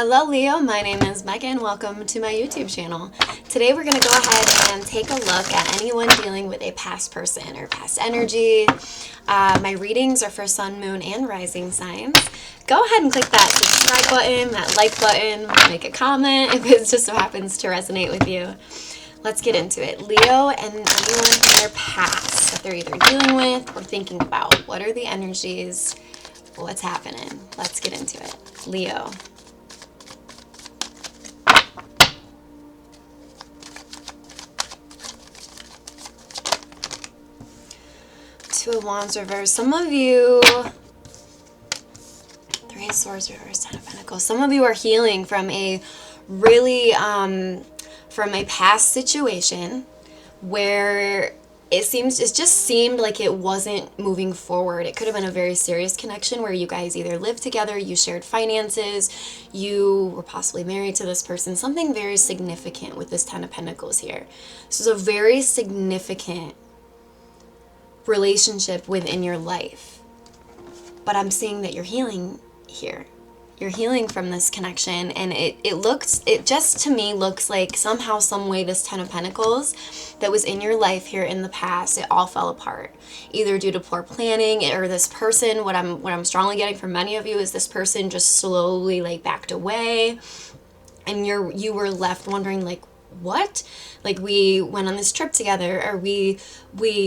Hello Leo, my name is Megan. Welcome to my YouTube channel. Today we're going to go ahead and take a look at anyone dealing with a past person or past energy. My readings are for sun, moon, and rising signs. Go ahead and click that subscribe button, that like button, make a comment if it just so happens to resonate with you. Let's get into it. Leo and anyone in their past that they're either dealing with or thinking about. What are the energies? What's happening? Let's get into it. Leo. Two of Wands reverse. Some of you, Three of Swords reverse, Ten of Pentacles. Some of you are healing from a really, from a past situation where it just seemed like it wasn't moving forward. It could have been a very serious connection where you guys either lived together, you shared finances, you were possibly married to this person. Something very significant with this Ten of Pentacles here. This is a very significant relationship within your life. But I'm seeing that you're healing here. You're healing from this connection, and it just to me looks like somehow, some way, this Ten of Pentacles that was in your life here in the past, it all fell apart. Either due to poor planning, or this person, what I'm strongly getting from many of you is this person just slowly like backed away, and you were left wondering like, what? Like, we went on this trip together, or we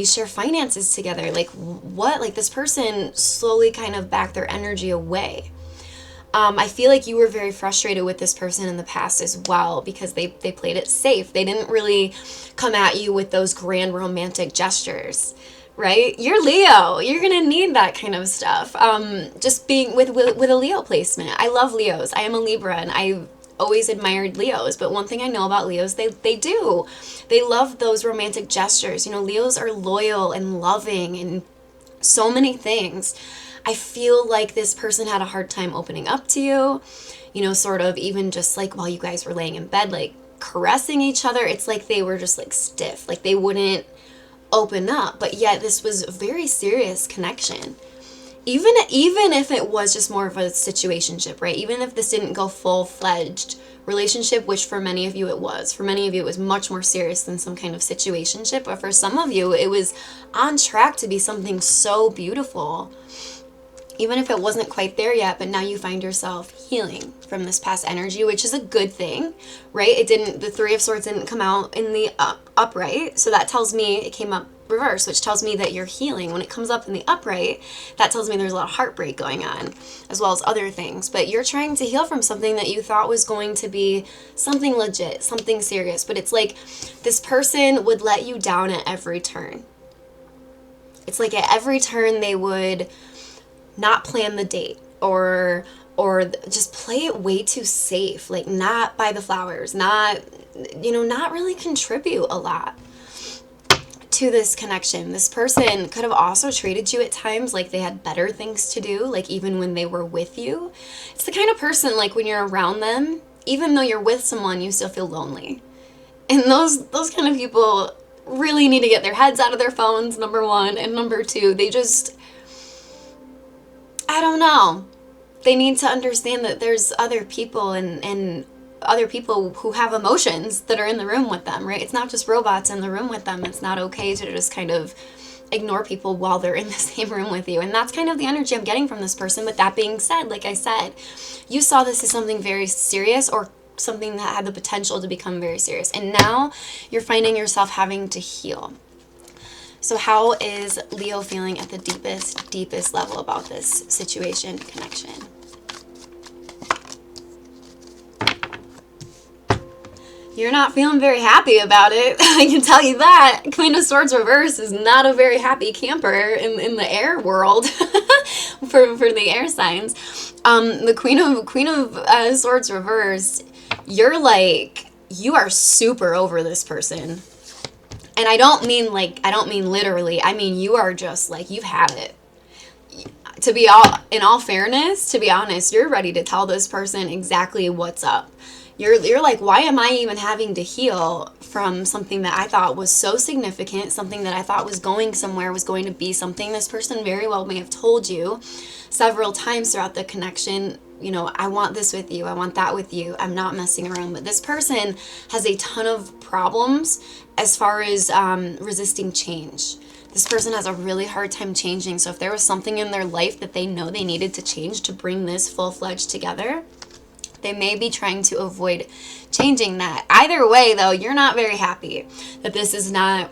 share finances together. Like, what? Like, this person slowly kind of backed their energy away. I feel like you were very frustrated with this person in the past as well, because they played it safe. They didn't really come at you with those grand romantic gestures, right? You're Leo. You're going to need that kind of stuff. Just being with a Leo placement. I love Leos. I am a Libra, and I always admired Leos, but one thing I know about Leos, they love those romantic gestures. You know, Leos are loyal and loving and so many things. I feel like this person had a hard time opening up to you, you know, sort of even just like while you guys were laying in bed, like caressing each other. It's like they were just like stiff, like they wouldn't open up, but yet this was a very serious connection. Even if it was just more of a situationship, right? Even if this didn't go full-fledged relationship, which for many of you it was. For many of you it was much more serious than some kind of situationship, but for some of you it was on track to be something so beautiful. Even if it wasn't quite there yet, but now you find yourself healing from this past energy, which is a good thing, right? The Three of Swords didn't come out in the upright, so that tells me it came up reverse, which tells me that you're healing. When it comes up in the upright, that tells me there's a lot of heartbreak going on, as well as other things. But you're trying to heal from something that you thought was going to be something legit, something serious. But it's like this person would let you down at every turn. It's like at every turn they would not plan the date, or just play it way too safe, like not buy the flowers, not really contribute a lot to this connection. This person could have also treated you at times like they had better things to do, like even when they were with you. It's the kind of person, like when you're around them, even though you're with someone, you still feel lonely. And those kind of people really need to get their heads out of their phones, number one, and number two, they just, I don't know. They need to understand that there's other people and other people who have emotions that are in the room with them, right? It's not just robots in the room with them. It's not okay to just kind of ignore people while they're in the same room with you. And that's kind of the energy I'm getting from this person. But that being said, like I said, you saw this as something very serious, or something that had the potential to become very serious. And now you're finding yourself having to heal. So how is Leo feeling at the deepest level about this situation, connection? You're not feeling very happy about it. I can tell you that. Queen of Swords reverse is not a very happy camper in the air world for the air signs. The Queen of Swords reverse, you are super over this person. And I don't mean literally. I mean, you are just like, you've had it. In all fairness, to be honest, you're ready to tell this person exactly what's up. You're like, why am I even having to heal from something that I thought was so significant, something that I thought was going somewhere, was going to be something this person very well may have told you several times throughout the connection I want this with you, I want that with you, I'm not messing around. But this person has a ton of problems as far as resisting change. This person has a really hard time changing. So if there was something in their life that they know they needed to change to bring this full-fledged together, they may be trying to avoid changing that. Either way, though, you're not very happy that this is not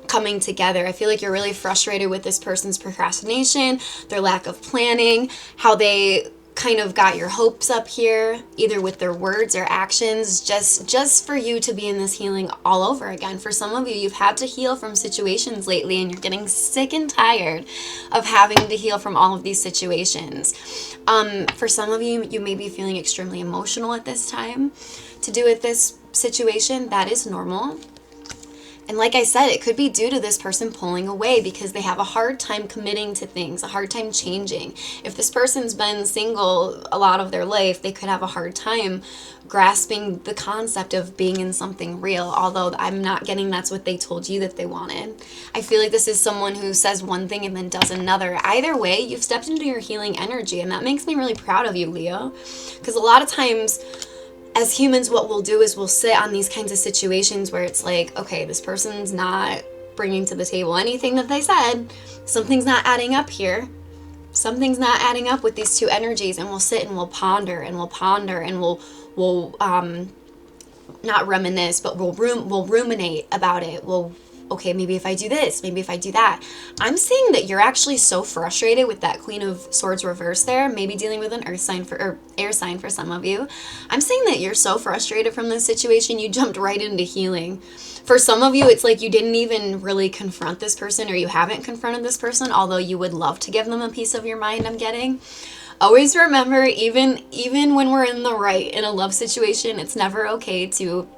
coming together. I feel like you're really frustrated with this person's procrastination, their lack of planning, how they kind of got your hopes up here, either with their words or actions, just for you to be in this healing all over again. For some of you, you've had to heal from situations lately, and you're getting sick and tired of having to heal from all of these situations. For some of you, you may be feeling extremely emotional at this time to do with this situation. That is normal. And like I said, it could be due to this person pulling away because they have a hard time committing to things, a hard time changing. If this person's been single a lot of their life, they could have a hard time grasping the concept of being in something real, although I'm not getting that's what they told you that they wanted. I feel like this is someone who says one thing and then does another. Either way, you've stepped into your healing energy, and that makes me really proud of you, Leo, because a lot of times as humans, what we'll do is we'll sit on these kinds of situations where it's like, okay, this person's not bringing to the table anything that they said. Something's not adding up here. Something's not adding up with these two energies. And we'll sit and we'll ponder and we'll ponder and we'll not reminisce, but we'll ruminate about it. Okay, maybe if I do this, maybe if I do that. I'm seeing that you're actually so frustrated with that Queen of Swords reverse there, maybe dealing with an earth sign or air sign for some of you. I'm seeing that you're so frustrated from this situation, you jumped right into healing. For some of you, it's like you didn't even really confront this person, or you haven't confronted this person, although you would love to give them a piece of your mind, I'm getting. Always remember, even when we're in the right in a love situation, it's never okay to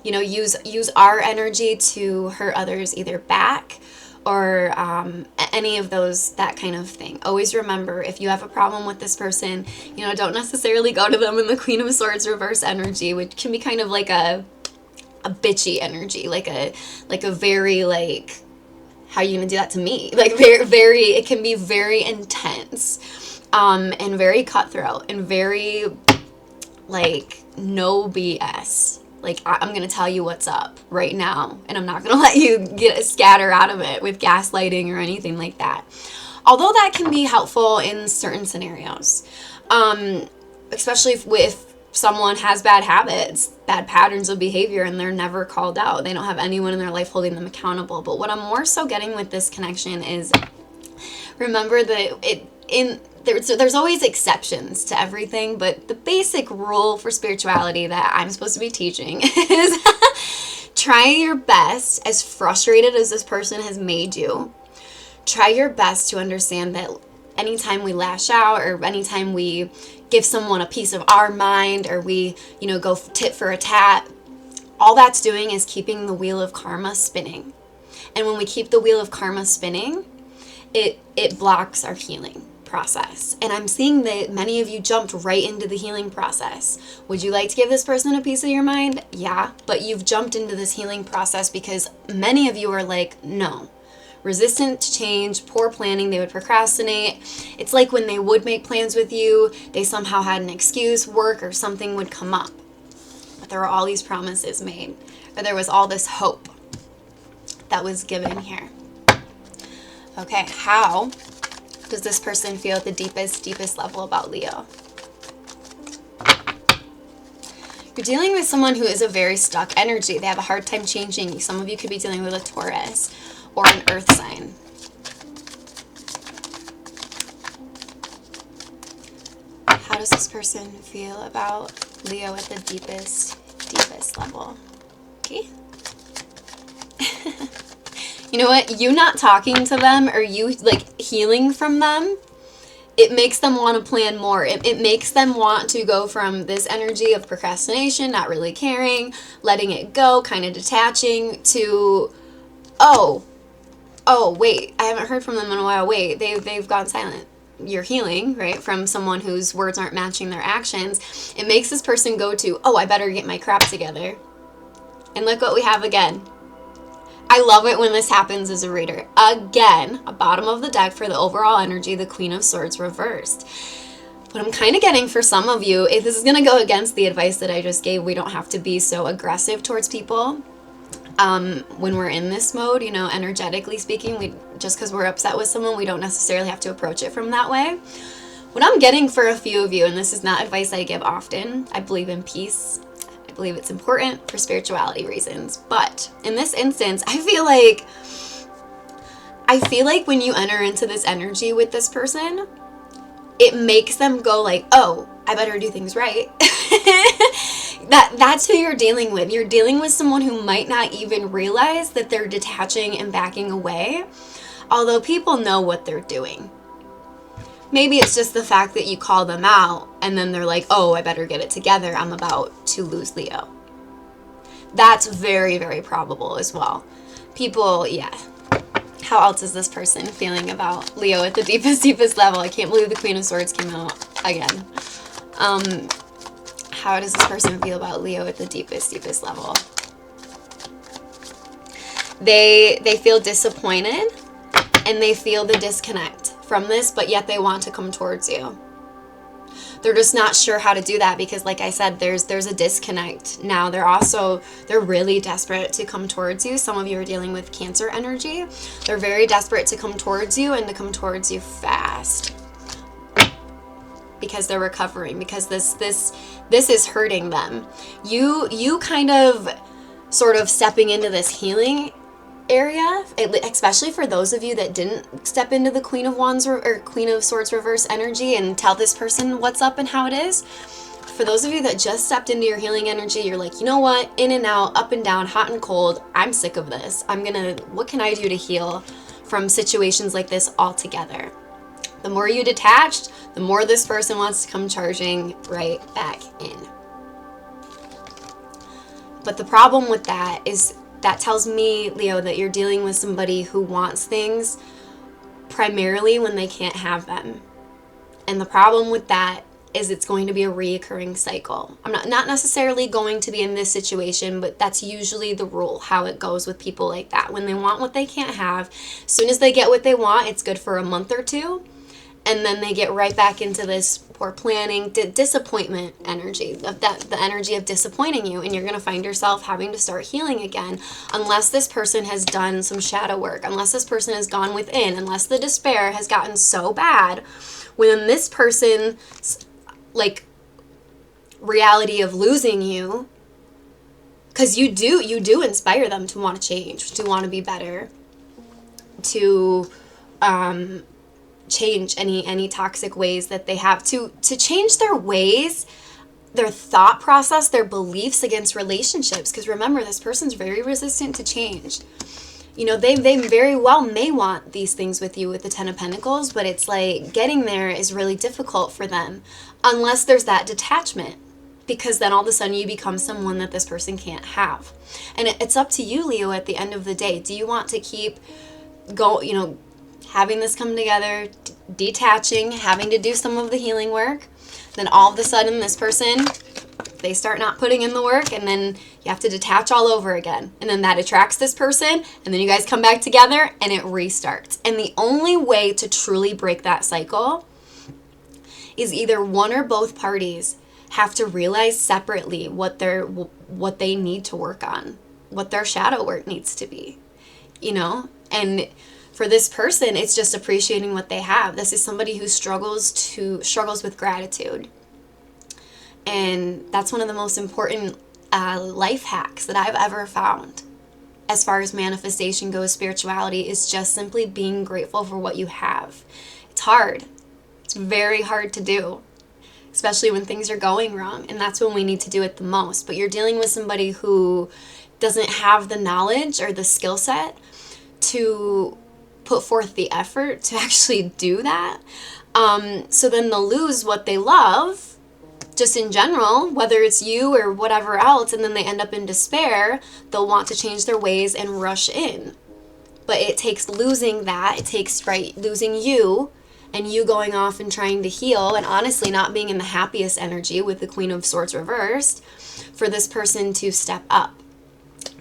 use our energy to hurt others either back or any of those, that kind of thing. Always remember, if you have a problem with this person, don't necessarily go to them in the Queen of Swords reverse energy, which can be kind of like a bitchy energy, like a very like, how are you gonna do that to me? Like very, it can be very intense and very cutthroat and very like no BS. Like, I'm going to tell you what's up right now, and I'm not going to let you scatter out of it with gaslighting or anything like that. Although that can be helpful in certain scenarios, especially if someone has bad habits, bad patterns of behavior, and they're never called out. They don't have anyone in their life holding them accountable. But what I'm more so getting with this connection is, remember that there's always exceptions to everything, but the basic rule for spirituality that I'm supposed to be teaching is try your best, as frustrated as this person has made you, try your best to understand that anytime we lash out or anytime we give someone a piece of our mind or we, go tit for a tat, all that's doing is keeping the wheel of karma spinning. And when we keep the wheel of karma spinning, it blocks our healing process. And I'm seeing that many of you jumped right into the healing process. Would you like to give this person a piece of your mind? Yeah, but you've jumped into this healing process because many of you are like, no. Resistant to change, poor planning, they would procrastinate. It's like when they would make plans with you, they somehow had an excuse, work or something would come up. But there were all these promises made, or there was all this hope that was given here. Okay, how does this person feel at the deepest level about Leo? You're dealing with someone who is a very stuck energy. They have a hard time changing. Some of you could be dealing with a Taurus or an earth sign. How does this person feel about Leo at the deepest level? Okay. You know what? You not talking to them or you like healing from them, it makes them want to plan more. It makes them want to go from this energy of procrastination, not really caring, letting it go, kind of detaching, to, oh, wait, I haven't heard from them in a while. Wait, they've gone silent. You're healing, right, from someone whose words aren't matching their actions. It makes this person go to, oh, I better get my crap together. And look what we have again. I love it when this happens as a reader. Again, a bottom of the deck for the overall energy, the Queen of Swords reversed. What I'm kind of getting for some of you, if this is going to go against the advice that I just gave, we don't have to be so aggressive towards people. When we're in this mode, you know, energetically speaking, just because we're upset with someone, we don't necessarily have to approach it from that way. What I'm getting for a few of you, and this is not advice I give often, I believe in peace. I believe it's important for spirituality reasons. But in this instance, I feel like when you enter into this energy with this person, it makes them go like, oh, I better do things right. That's who you're dealing with. You're dealing with someone who might not even realize that they're detaching and backing away, although people know what they're doing. Maybe it's just the fact that you call them out and then they're like, oh, I better get it together. I'm about to lose Leo. That's very, very probable as well. People, yeah. How else is this person feeling about Leo at the deepest level? I can't believe the Queen of Swords came out again. How does this person feel about Leo at the deepest level? They feel disappointed and they feel the disconnect from this, but yet they want to come towards you. They're just not sure how to do that because, like I said, there's a disconnect. Now they're really desperate to come towards you. Some of you are dealing with Cancer energy. They're very desperate to come towards you and to come towards you fast because they're recovering, because this is hurting them. You kind of sort of stepping into this healing area, especially for those of you that didn't step into the Queen of Wands or Queen of Swords reverse energy and tell this person what's up and how it is. For those of you that just stepped into your healing energy, you're like, you know what, in and out, up and down, hot and cold, I'm sick of this. What can I do to heal from situations like this altogether? The more you detached, the more this person wants to come charging right back in. But the problem with that is that tells me, Leo, that you're dealing with somebody who wants things primarily when they can't have them. And the problem with that is it's going to be a reoccurring cycle. I'm not necessarily going to be in this situation, but that's usually the rule, how it goes with people like that. When they want what they can't have, as soon as they get what they want, it's good for a month or two. And then they get right back into this poor planning, disappointment energy, the energy of disappointing you. And you're going to find yourself having to start healing again unless this person has done some shadow work, unless this person has gone within, unless the despair has gotten so bad when this person's like reality of losing you, because you do inspire them to want to change, to want to be better, to change any toxic ways that they have, to change their ways, their thought process, their beliefs against relationships. Because remember, this person's very resistant to change. You know, they very well may want these things with you with the Ten of Pentacles, but it's like getting there is really difficult for them unless there's that detachment, because then all of a sudden you become someone that this person can't have. And it's up to you, Leo, at the end of the day. Do you want to keep having this come together, detaching, having to do some of the healing work, then all of a sudden this person, they start not putting in the work, and then you have to detach all over again. And then that attracts this person, and then you guys come back together and it restarts. And the only way to truly break that cycle is either one or both parties have to realize separately what they need to work on, what their shadow work needs to be, and for this person, it's just appreciating what they have. This is somebody who struggles with gratitude. And that's one of the most important life hacks that I've ever found as far as manifestation goes, spirituality, is just simply being grateful for what you have. It's hard. It's very hard to do, especially when things are going wrong. And that's when we need to do it the most. But you're dealing with somebody who doesn't have the knowledge or the skill set to put forth the effort to actually do that. So then they'll lose what they love, just in general, whether it's you or whatever else, and then they end up in despair. They'll want to change their ways and rush in. But it takes losing that. It takes, losing you and you going off and trying to heal and honestly not being in the happiest energy with the Queen of Swords reversed for this person to step up.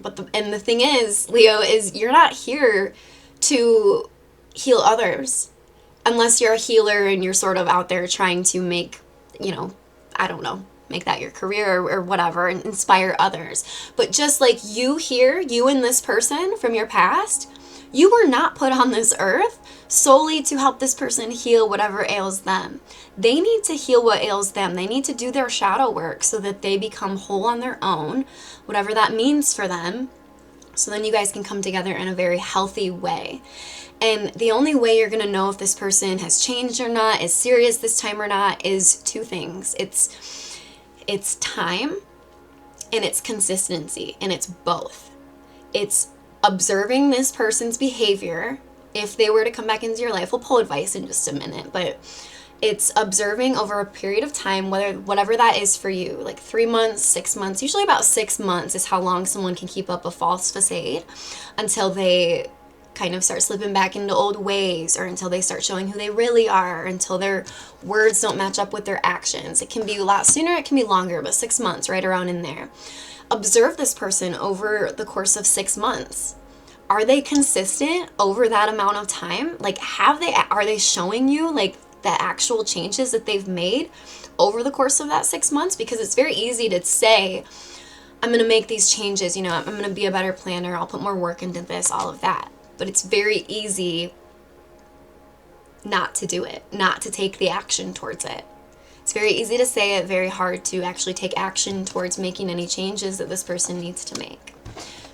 But the thing is, Leo, is you're not here to heal others. unless you're a healer and you're sort of out there trying to make, you know, I don't know, make that your career or whatever, and inspire others. But just like you here, you and this person from your past, you were not put on this earth solely to help this person heal whatever ails them. They need to heal what ails them. They need to do their shadow work so that they become whole on their own, whatever that means for them. So then you guys can come together in a very healthy way. And the only way you're going to know if this person has changed or not, is serious this time or not, is two things. It's time and it's consistency, and it's both. It's observing this person's behavior. If they were to come back into your life, we'll pull advice in just a minute, but it's observing over a period of time, whatever that is for you, like 3 months, 6 months, usually about 6 months is how long someone can keep up a false facade until they kind of start slipping back into old ways, or until they start showing who they really are, until their words don't match up with their actions. It can be a lot sooner, it can be longer, but 6 months, right around in there. Observe this person over the course of 6 months. Are they consistent over that amount of time? Like, are they showing you like the actual changes that they've made over the course of that 6 months? Because it's very easy to say, I'm going to make these changes, you know, I'm going to be a better planner, I'll put more work into this, all of that. But it's very easy not to do it, not to take the action towards it. It's very easy to say it, very hard to actually take action towards making any changes that this person needs to make.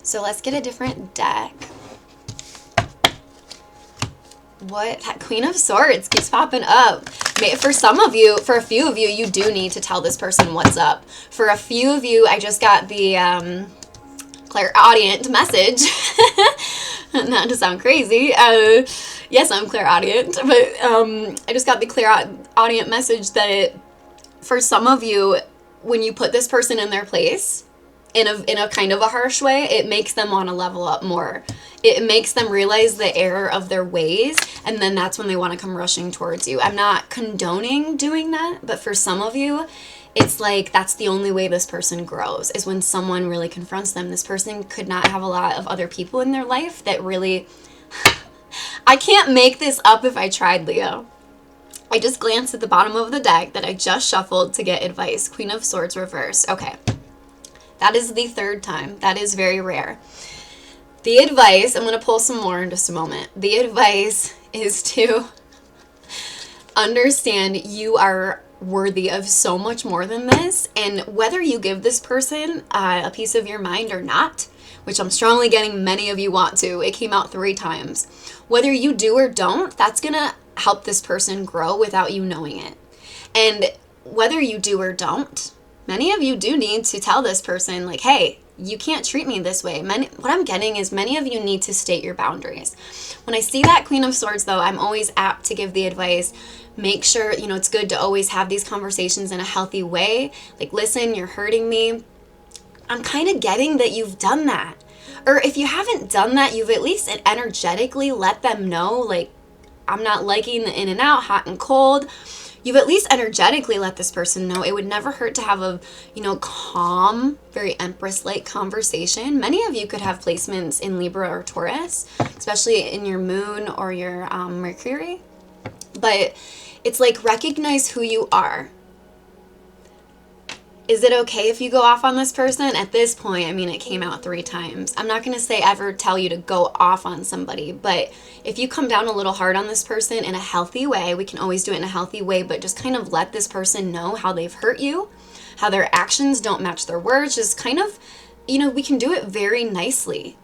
So let's get a different deck. What? That Queen of Swords keeps popping up. For some of you, for a few of you, you do need to tell this person what's up. For a few of you, I just got the clairaudient message. Not to sound crazy. Yes, I'm clairaudient, but I just got the clairaudient message that for some of you, when you put this person in their place, in a kind of a harsh way, it makes them want to level up more. It makes them realize the error of their ways, and then that's when they want to come rushing towards you. I'm not condoning doing that, but for some of you, it's like that's the only way this person grows, is when someone really confronts them. This person could not have a lot of other people in their life that really... I can't make this up if I tried, Leo. I just glanced at the bottom of the deck that I just shuffled to get advice. Queen of Swords reverse. Okay. That is the third time. That is very rare. The advice, I'm going to pull some more in just a moment. The advice is to understand you are worthy of so much more than this, and whether you give this person a piece of your mind or not, which I'm strongly getting many of you want to, it came out 3 times. Whether you do or don't, that's going to help this person grow without you knowing it. And whether you do or don't, many of you do need to tell this person, like, hey, you can't treat me this way. What I'm getting is many of you need to state your boundaries. When I see that Queen of Swords, though, I'm always apt to give the advice, make sure, you know, it's good to always have these conversations in a healthy way. Like, listen, you're hurting me. I'm kind of getting that you've done that. Or if you haven't done that, you've at least energetically let them know, like, I'm not liking the in and out, hot and cold. You've at least energetically let this person know. It would never hurt to have a, you know, calm, very Empress-like conversation. Many of you could have placements in Libra or Taurus, especially in your moon or your Mercury. But it's like, recognize who you are. Is it okay if you go off on this person? At this point, I mean, it came out 3 times. I'm not going to say ever tell you to go off on somebody, but if you come down a little hard on this person in a healthy way, we can always do it in a healthy way, but just kind of let this person know how they've hurt you, how their actions don't match their words. Just kind of, you know, we can do it very nicely.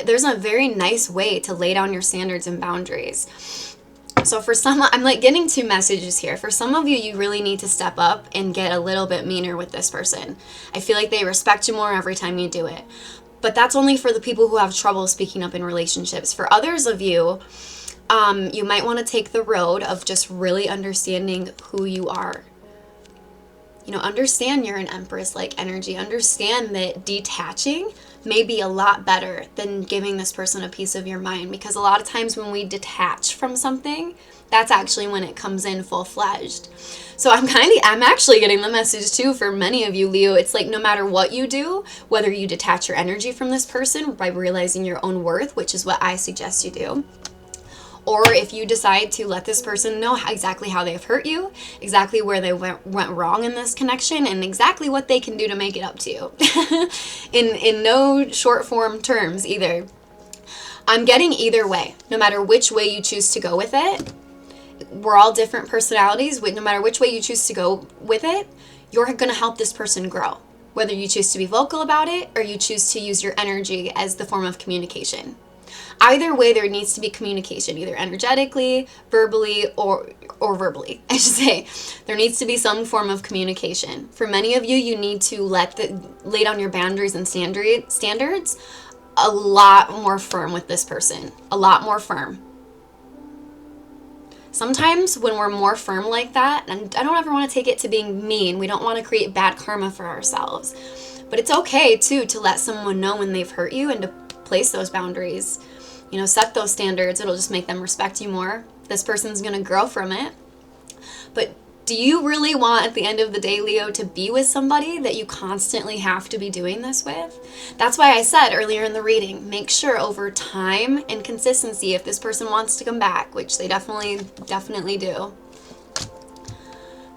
There's a very nice way to lay down your standards and boundaries. So for some, I'm like getting 2 messages here. For some of you, you really need to step up and get a little bit meaner with this person. I feel like they respect you more every time you do it. But that's only for the people who have trouble speaking up in relationships. For others of you, you might want to take the road of just really understanding who you are. You know, understand you're an Empress-like energy. Understand that detaching may be a lot better than giving this person a piece of your mind, because a lot of times when we detach from something, that's actually when it comes in full-fledged. So I'm actually getting the message too for many of you, Leo. It's like, no matter what you do, whether you detach your energy from this person by realizing your own worth, which is what I suggest you do, or if you decide to let this person know exactly how they've hurt you, exactly where they went wrong in this connection, and exactly what they can do to make it up to you. in no short form terms either. I'm getting either way, no matter which way you choose to go with it. We're all different personalities. No matter which way you choose to go with it, you're going to help this person grow. Whether you choose to be vocal about it or you choose to use your energy as the form of communication. Either way, there needs to be communication, either energetically, verbally, or verbally, I should say. There needs to be some form of communication. For many of you, you need to lay down your boundaries and standards a lot more firm with this person. A lot more firm. Sometimes when we're more firm like that, and I don't ever want to take it to being mean, we don't want to create bad karma for ourselves. But it's okay, too, to let someone know when they've hurt you and to place those boundaries. You know, set those standards. It'll just make them respect you more. This person's going to grow from it. But do you really want, at the end of the day, Leo, to be with somebody that you constantly have to be doing this with? That's why I said earlier in the reading, make sure over time and consistency, if this person wants to come back, which they definitely do,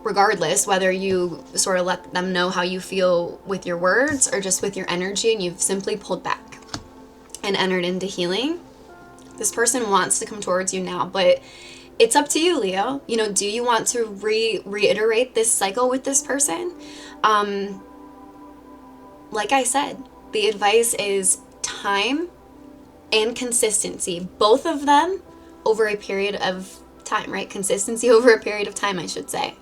regardless whether you sort of let them know how you feel with your words or just with your energy and you've simply pulled back and entered into healing, this person wants to come towards you now, but it's up to you, Leo. You know, do you want to reiterate this cycle with this person? Like I said, the advice is time and consistency. Both of them over a period of time, right? Consistency over a period of time, I should say.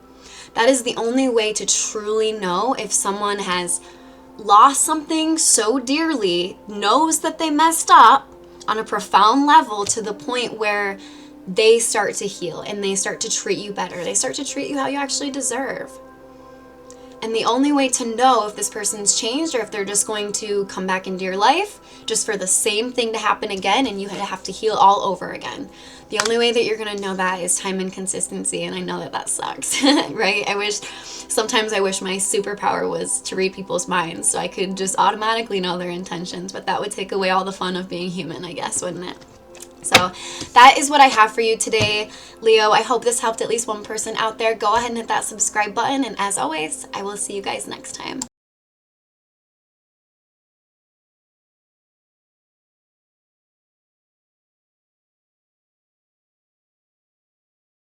That is the only way to truly know if someone has lost something so dearly, knows that they messed up on a profound level to the point where they start to heal and they start to treat you better. They start to treat you how you actually deserve. And the only way to know if this person's changed or if they're just going to come back into your life just for the same thing to happen again and you have to heal all over again. The only way that you're going to know that is time and consistency, and I know that sucks, right? Sometimes I wish my superpower was to read people's minds so I could just automatically know their intentions, but that would take away all the fun of being human, I guess, wouldn't it? So that is what I have for you today, Leo. I hope this helped at least one person out there. Go ahead and hit that subscribe button, and as always, I will see you guys next time.